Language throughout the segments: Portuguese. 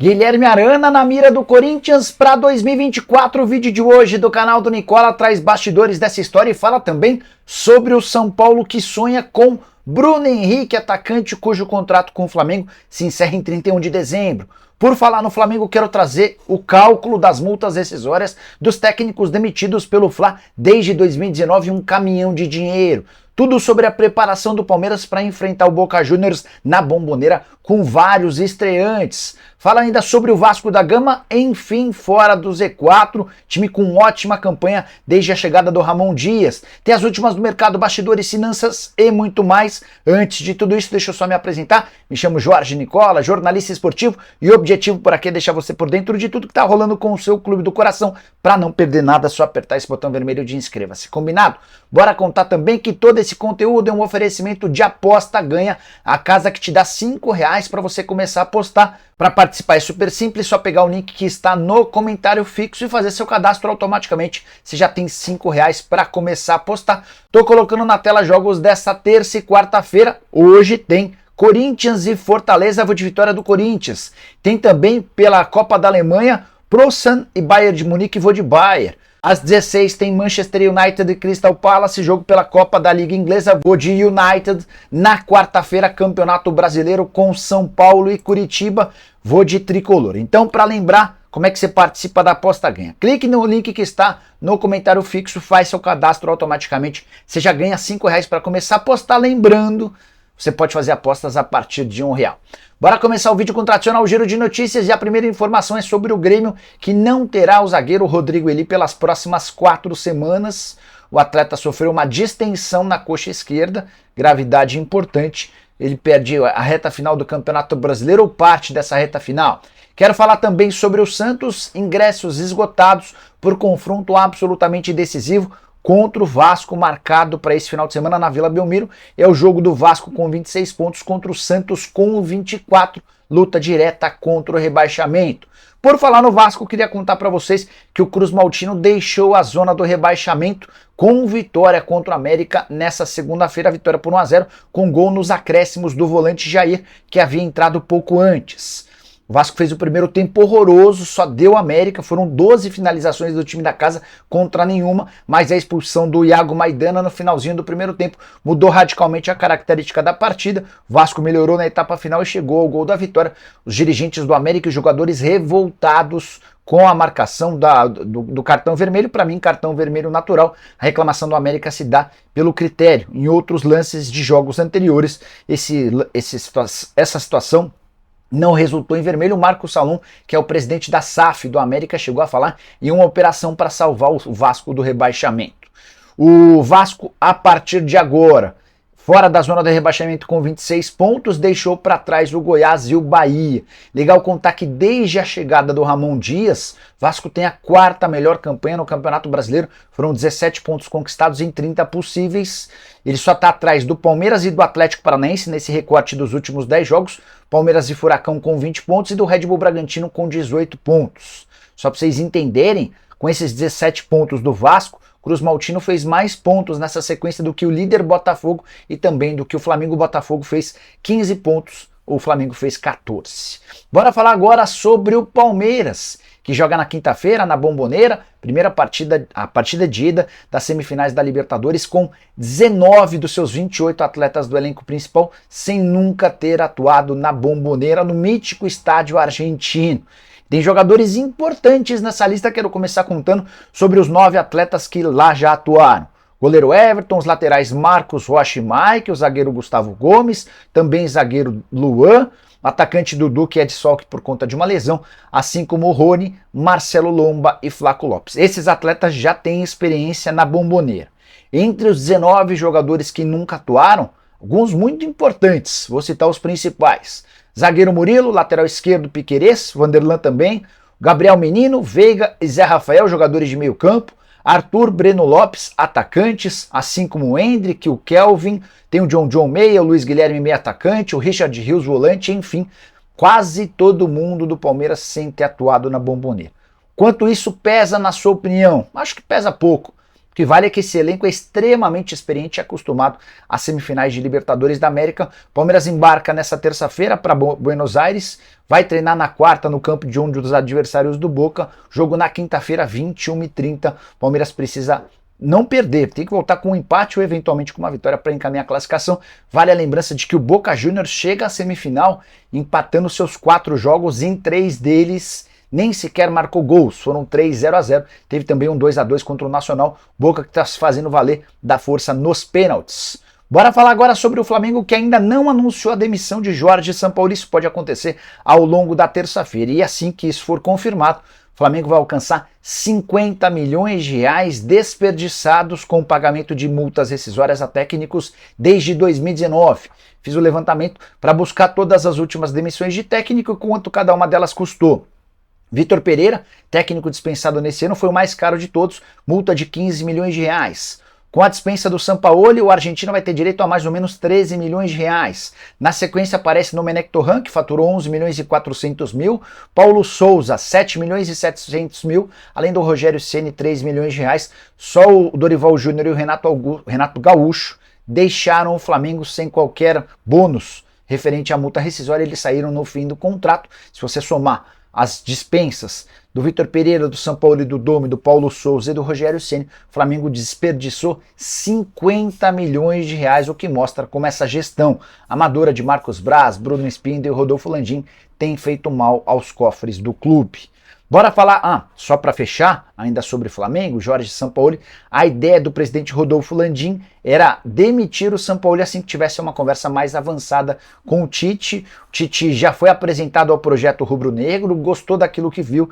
Guilherme Arana na mira do Corinthians para 2024. O vídeo de hoje do canal do Nicola traz bastidores dessa história e fala também sobre o São Paulo que sonha com Bruno Henrique, atacante cujo contrato com o Flamengo se encerra em 31 de dezembro. Por falar no Flamengo, quero trazer o cálculo das multas rescisórias dos técnicos demitidos pelo Fla desde 2019, um caminhão de dinheiro. Tudo sobre a preparação do Palmeiras para enfrentar o Boca Juniors na Bombonera com vários estreantes. Fala ainda sobre o Vasco da Gama, enfim, fora do Z4, time com ótima campanha desde a chegada do Ramon Dias. Tem as últimas do mercado, bastidores, finanças e muito mais. Antes de tudo isso, deixa eu só me apresentar. Me chamo Jorge Nicola, jornalista esportivo, e o objetivo por aqui é deixar você por dentro de tudo que está rolando com o seu clube do coração. Para não perder nada, é só apertar esse botão vermelho de inscreva-se. Combinado? Bora contar também que todo esse conteúdo é um oferecimento de Aposta Ganha, a casa que te dá R$5 para você começar a apostar. Para participar é super simples, só pegar o link que está no comentário fixo e fazer seu cadastro automaticamente. Você já tem R$5 para começar a apostar. Tô colocando na tela jogos dessa terça e quarta-feira. Hoje tem Corinthians e Fortaleza, vou de vitória do Corinthians. Tem também pela Copa da Alemanha, Prosan e Bayern de Munique, vou de Bayern. Às 16 tem Manchester United e Crystal Palace, jogo pela Copa da Liga Inglesa, vou de United. Na quarta-feira, Campeonato Brasileiro com São Paulo e Curitiba, vou de Tricolor. Então, para lembrar como é que você participa da Aposta Ganha, clique no link que está no comentário fixo, faz seu cadastro automaticamente, você já ganha R$5 para começar a apostar. Lembrando, você pode fazer apostas a partir de R$1. Bora começar o vídeo com o tradicional giro de notícias e a primeira informação é sobre o Grêmio, que não terá o zagueiro Rodrigo Eli pelas próximas 4 semanas. O atleta sofreu uma distensão na coxa esquerda, gravidade importante. Ele perde a reta final do Campeonato Brasileiro ou parte dessa reta final. Quero falar também sobre o Santos, ingressos esgotados por confronto absolutamente decisivo contra o Vasco, marcado para esse final de semana na Vila Belmiro. É o jogo do Vasco com 26 pontos contra o Santos com 24, luta direta contra o rebaixamento. Por falar no Vasco, queria contar para vocês que o Cruz Maltino deixou a zona do rebaixamento com vitória contra o América nessa segunda-feira, vitória por 1-0, com gol nos acréscimos do volante Jair, que havia entrado pouco antes. O Vasco fez o primeiro tempo horroroso, só deu América, foram 12 finalizações do time da casa contra nenhuma, mas a expulsão do Iago Maidana no finalzinho do primeiro tempo mudou radicalmente a característica da partida. O Vasco melhorou na etapa final e chegou ao gol da vitória. Os dirigentes do América e os jogadores revoltados com a marcação do cartão vermelho. Para mim, cartão vermelho natural. A reclamação do América se dá pelo critério. Em outros lances de jogos anteriores, essa situação não resultou em vermelho. O Marcos Salom, que é o presidente da SAF do América, chegou a falar em uma operação para salvar o Vasco do rebaixamento. O Vasco, a partir de agora, fora da zona de rebaixamento com 26 pontos, deixou para trás o Goiás e o Bahia. Legal contar que desde a chegada do Ramon Dias, Vasco tem a 4ª melhor campanha no Campeonato Brasileiro. Foram 17 pontos conquistados em 30 possíveis. Ele só está atrás do Palmeiras e do Atlético Paranaense nesse recorte dos últimos 10 jogos. Palmeiras e Furacão com 20 pontos e do Red Bull Bragantino com 18 pontos. Só para vocês entenderem, com esses 17 pontos do Vasco, Cruz Maltino fez mais pontos nessa sequência do que o líder Botafogo e também do que o Flamengo. O Botafogo fez 15 pontos, o Flamengo fez 14. Bora falar agora sobre o Palmeiras, que joga na quinta-feira na Bombonera, a partida de ida das semifinais da Libertadores, com 19 dos seus 28 atletas do elenco principal sem nunca ter atuado na Bombonera, no mítico estádio argentino. Tem jogadores importantes nessa lista, quero começar contando sobre os 9 atletas que lá já atuaram. Goleiro Everton, os laterais Marcos Rocha e Mike, o zagueiro Gustavo Gomes, também zagueiro Luan, atacante Dudu, que é desfalque por conta de uma lesão, assim como o Rony, Marcelo Lomba e Flaco Lopes. Esses atletas já têm experiência na Bombonera. Entre os 19 jogadores que nunca atuaram, alguns muito importantes, vou citar os principais. Zagueiro Murilo, lateral esquerdo Piquerez, Vanderlan também, Gabriel Menino, Veiga e Zé Rafael, jogadores de meio campo, Arthur, Breno Lopes, atacantes, assim como o Hendrick, o Kelvin, tem o John meia, o Luiz Guilherme meia atacante, o Richard Rios volante, enfim, quase todo mundo do Palmeiras sem ter atuado na Bombonera. Quanto isso pesa na sua opinião? Acho que pesa pouco. O que vale é que esse elenco é extremamente experiente e acostumado às semifinais de Libertadores da América. Palmeiras embarca nessa terça-feira para Buenos Aires, vai treinar na quarta no campo de um dos adversários do Boca, jogo na quinta-feira, 21h30. Palmeiras precisa não perder, tem que voltar com um empate ou eventualmente com uma vitória para encaminhar a classificação. Vale a lembrança de que o Boca Juniors chega à semifinal empatando seus 4 jogos, em 3 deles nem sequer marcou gols, foram 3-0-0, teve também um 2-2 contra o Nacional, Boca que está se fazendo valer da força nos pênaltis. Bora falar agora sobre o Flamengo, que ainda não anunciou a demissão de Jorge Sampaoli. Isso pode acontecer ao longo da terça-feira, e assim que isso for confirmado, o Flamengo vai alcançar 50 milhões de reais desperdiçados com o pagamento de multas rescisórias a técnicos desde 2019. Fiz o levantamento para buscar todas as últimas demissões de técnico e quanto cada uma delas custou. Vitor Pereira, técnico dispensado nesse ano, foi o mais caro de todos, multa de 15 milhões de reais. Com a dispensa do Sampaoli, o argentino vai ter direito a mais ou menos 13 milhões de reais. Na sequência aparece Domenech Torrent, que faturou 11 milhões e 400 mil, Paulo Souza, 7 milhões e 700 mil, além do Rogério Ceni, 3 milhões de reais. Só o Dorival Júnior e o Renato Gaúcho deixaram o Flamengo sem qualquer bônus referente à multa rescisória, eles saíram no fim do contrato. Se você somar as dispensas do Vitor Pereira, do Sampaoli, do Dome, do Paulo Souza e do Rogério Ceni, o Flamengo desperdiçou 50 milhões de reais, o que mostra como essa gestão amadora de Marcos Braz, Bruno Spindel e Rodolfo Landim tem feito mal aos cofres do clube. Bora falar, só para fechar, ainda sobre o Flamengo, Jorge Sampaoli, a ideia do presidente Rodolfo Landim era demitir o Sampaoli assim que tivesse uma conversa mais avançada com o Tite. O Tite já foi apresentado ao projeto rubro-negro, gostou daquilo que viu,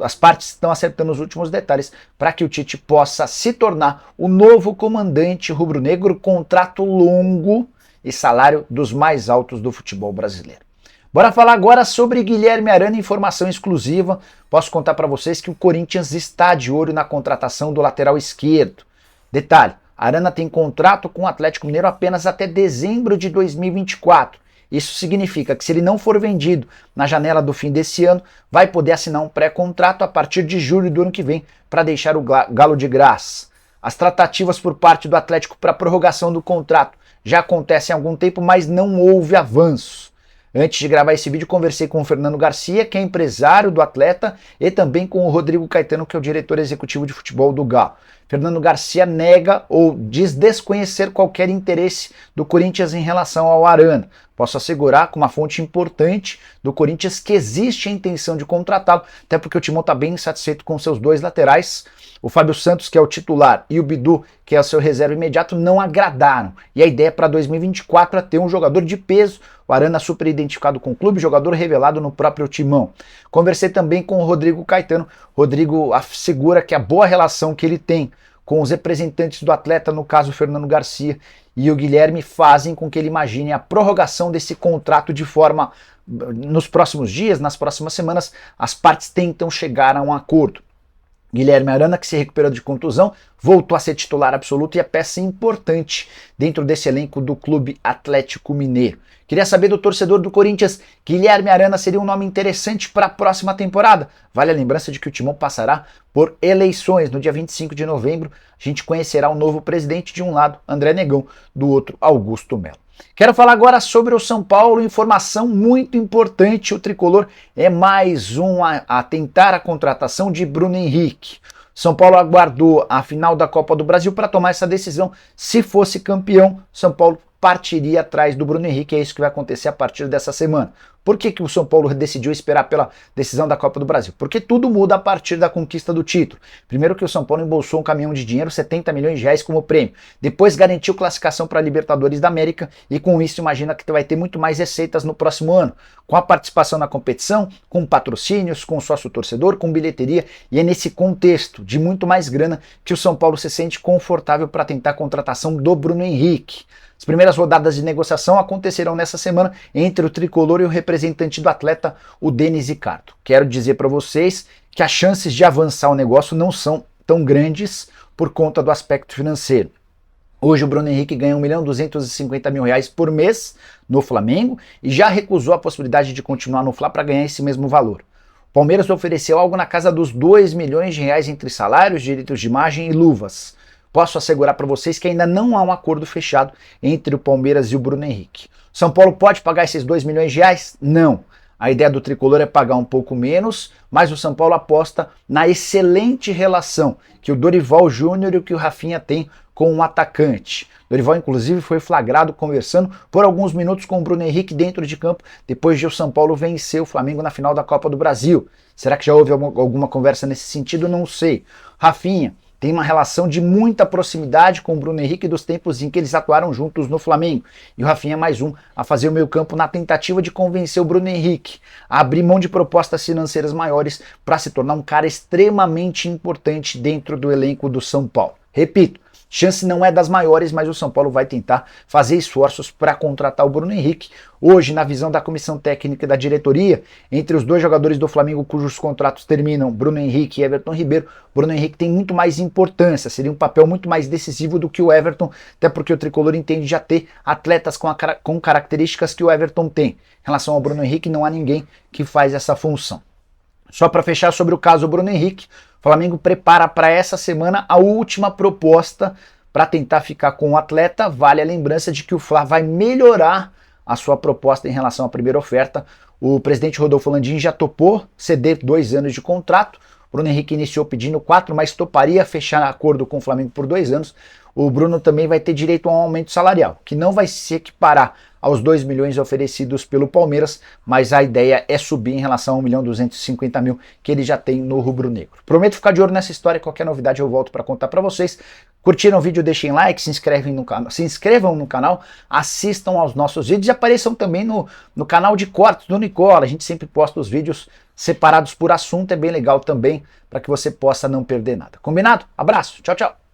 as partes estão acertando os últimos detalhes para que o Tite possa se tornar o novo comandante rubro-negro, contrato longo e salário dos mais altos do futebol brasileiro. Bora falar agora sobre Guilherme Arana, informação exclusiva. Posso contar para vocês que o Corinthians está de olho na contratação do lateral esquerdo. Detalhe, Arana tem contrato com o Atlético Mineiro apenas até dezembro de 2024. Isso significa que se ele não for vendido na janela do fim desse ano, vai poder assinar um pré-contrato a partir de julho do ano que vem para deixar o Galo de graça. As tratativas por parte do Atlético para prorrogação do contrato já acontecem há algum tempo, mas não houve avanço. Antes de gravar esse vídeo, conversei com o Fernando Garcia, que é empresário do atleta, e também com o Rodrigo Caetano, que é o diretor executivo de futebol do Galo. Fernando Garcia nega ou diz desconhecer qualquer interesse do Corinthians em relação ao Arana. Posso assegurar, com uma fonte importante do Corinthians, que existe a intenção de contratá-lo, até porque o Timão está bem insatisfeito com seus dois laterais. O Fábio Santos, que é o titular, e o Bidu, que é o seu reserva imediato, não agradaram. E a ideia para 2024 é ter um jogador de peso. O Arana super identificado com o clube, jogador revelado no próprio Timão. Conversei também com o Rodrigo Caetano. Rodrigo assegura que a boa relação que ele tem com os representantes do atleta, no caso o Fernando Garcia e o Guilherme, fazem com que ele imagine a prorrogação desse contrato de forma, nos próximos dias, nas próximas semanas, as partes tentam chegar a um acordo. Guilherme Arana, que se recuperou de contusão, voltou a ser titular absoluto e é peça importante dentro desse elenco do Clube Atlético Mineiro. Queria saber do torcedor do Corinthians, Guilherme Arana seria um nome interessante para a próxima temporada? Vale a lembrança de que o Timão passará por eleições no dia 25 de novembro. A gente conhecerá o novo presidente, de um lado André Negão, do outro Augusto Melo. Quero falar agora sobre o São Paulo, informação muito importante, o tricolor é mais um a tentar a contratação de Bruno Henrique. São Paulo aguardou a final da Copa do Brasil para tomar essa decisão. Se fosse campeão, São Paulo partiria atrás do Bruno Henrique, é isso que vai acontecer a partir dessa semana. Por que o São Paulo decidiu esperar pela decisão da Copa do Brasil? Porque tudo muda a partir da conquista do título. Primeiro que o São Paulo embolsou um caminhão de dinheiro, 70 milhões de reais como prêmio. Depois garantiu classificação para a Libertadores da América e com isso imagina que vai ter muito mais receitas no próximo ano. Com a participação na competição, com patrocínios, com sócio-torcedor, com bilheteria, e é nesse contexto de muito mais grana que o São Paulo se sente confortável para tentar a contratação do Bruno Henrique. As primeiras rodadas de negociação acontecerão nessa semana entre o tricolor e o representante do atleta, o Denis Ricardo. Quero dizer para vocês que as chances de avançar o negócio não são tão grandes por conta do aspecto financeiro. Hoje o Bruno Henrique ganha R$1.250.000 por mês no Flamengo e já recusou a possibilidade de continuar no Fla para ganhar esse mesmo valor. O Palmeiras ofereceu algo na casa dos R$2 milhões entre salários, direitos de imagem e luvas. posso assegurar para vocês que ainda não há um acordo fechado entre o Palmeiras e o Bruno Henrique. São Paulo pode pagar esses 2 milhões de reais? Não. A ideia do tricolor é pagar um pouco menos, mas o São Paulo aposta na excelente relação que o Dorival Júnior e o que o Rafinha tem com o atacante. Dorival, inclusive, foi flagrado conversando por alguns minutos com o Bruno Henrique dentro de campo, depois de o São Paulo vencer o Flamengo na final da Copa do Brasil. Será que já houve alguma conversa nesse sentido? Não sei. Rafinha tem uma relação de muita proximidade com o Bruno Henrique dos tempos em que eles atuaram juntos no Flamengo. E o Rafinha é mais um a fazer o meio campo na tentativa de convencer o Bruno Henrique a abrir mão de propostas financeiras maiores para se tornar um cara extremamente importante dentro do elenco do São Paulo. Repito, chance não é das maiores, mas o São Paulo vai tentar fazer esforços para contratar o Bruno Henrique. Hoje, na visão da comissão técnica e da diretoria, entre os dois jogadores do Flamengo cujos contratos terminam, Bruno Henrique e Everton Ribeiro, Bruno Henrique tem muito mais importância, seria um papel muito mais decisivo do que o Everton, até porque o tricolor entende já ter atletas com características que o Everton tem. Em relação ao Bruno Henrique, não há ninguém que faz essa função. Só para fechar sobre o caso Bruno Henrique, o Flamengo prepara para essa semana a última proposta para tentar ficar com o atleta. Vale a lembrança de que o Fla vai melhorar a sua proposta em relação à primeira oferta. O presidente Rodolfo Landim já topou ceder 2 anos de contrato. Bruno Henrique iniciou pedindo 4, mas toparia fechar acordo com o Flamengo por 2 anos. O Bruno também vai ter direito a um aumento salarial, que não vai se equiparar aos 2 milhões oferecidos pelo Palmeiras, mas a ideia é subir em relação a 1.250.000 que ele já tem no rubro-negro. Prometo ficar de olho nessa história, qualquer novidade eu volto para contar para vocês. Curtiram o vídeo, deixem like, se inscrevam no canal, assistam aos nossos vídeos e apareçam também no canal de cortes do Nicola. A gente sempre posta os vídeos separados por assunto, é bem legal também, para que você possa não perder nada. Combinado? Abraço, tchau, tchau!